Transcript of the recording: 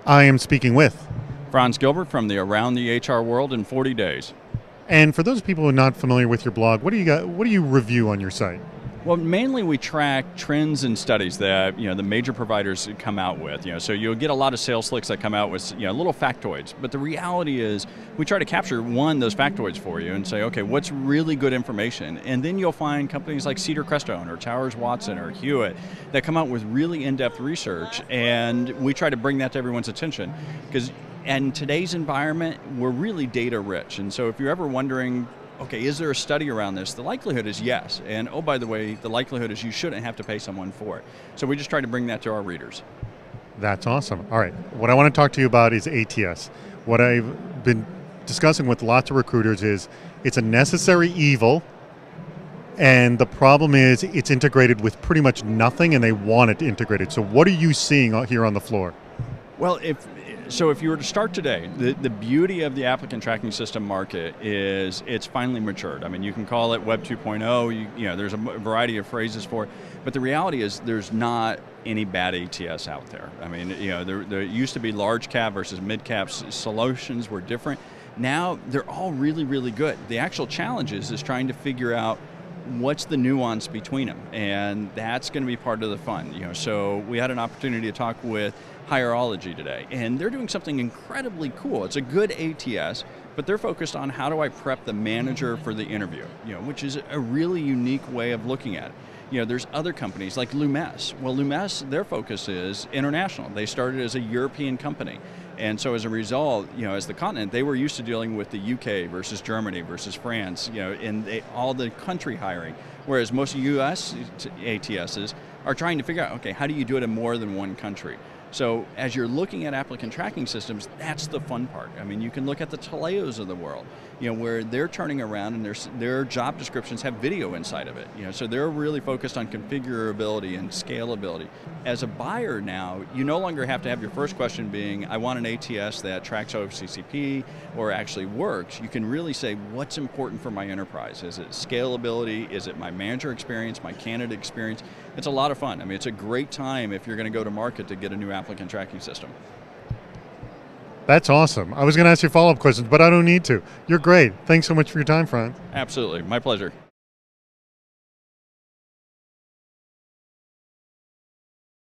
I am speaking with. Franz Gilbert from the Around the HR World in 40 Days. And for those people who are not familiar with your blog, what do you got? What do you review on your site? Well, mainly we track trends and studies that the major providers come out with. So you'll get a lot of sales slicks that come out with little factoids. But the reality is, we try to capture those factoids for you and say, okay, what's really good information? And then you'll find companies like Cedar Crestone or Towers Watson or Hewitt that come out with really in-depth research, and we try to bring that to everyone's attention because in today's environment, we're really data rich. And so if you're ever wondering, okay, is there a study around this? The likelihood is yes. And oh, by the way, the likelihood is you shouldn't have to pay someone for it. So we just try to bring that to our readers. That's awesome. All right. What I want to talk to you about is ATS. What I've been discussing with lots of recruiters is it's a necessary evil, and the problem is it's integrated with pretty much nothing, and they want it integrated. So what are you seeing here on the floor? Well, if you were to start today, the beauty of the applicant tracking system market is it's finally matured. I mean, you can call it Web 2.0, there's a variety of phrases for it, but the reality is there's not any bad ATS out there. I mean, there used to be large cap versus mid cap solutions were different. Now they're all really, really good. The actual challenge is trying to figure out what's the nuance between them, and that's going to be part of the fun. So we had an opportunity to talk with Hireology today, and they're doing something incredibly cool. It's a good ATS, but they're focused on how do I prep the manager for the interview, which is a really unique way of looking at it. There's other companies like Lumesse. Well, Lumesse, their focus is international. They started as a European company. And so as a result, as the continent, they were used to dealing with the UK versus Germany versus France, in all the country hiring. Whereas most US ATSs are trying to figure out, okay, how do you do it in more than one country? So as you're looking at applicant tracking systems, that's the fun part. I mean, you can look at the Taleos of the world, where they're turning around and their job descriptions have video inside of it. So they're really focused on configurability and scalability. As a buyer now, you no longer have to have your first question being, I want an ATS that tracks OCCP or actually works. You can really say, what's important for my enterprise? Is it scalability? Is it my manager experience, my candidate experience? It's a lot of fun. I mean, it's a great time if you're going to go to market to get a new applicant tracking system. That's awesome. I was going to ask you follow-up questions, but I don't need to. You're great. Thanks so much for your time, Franz. Absolutely. My pleasure.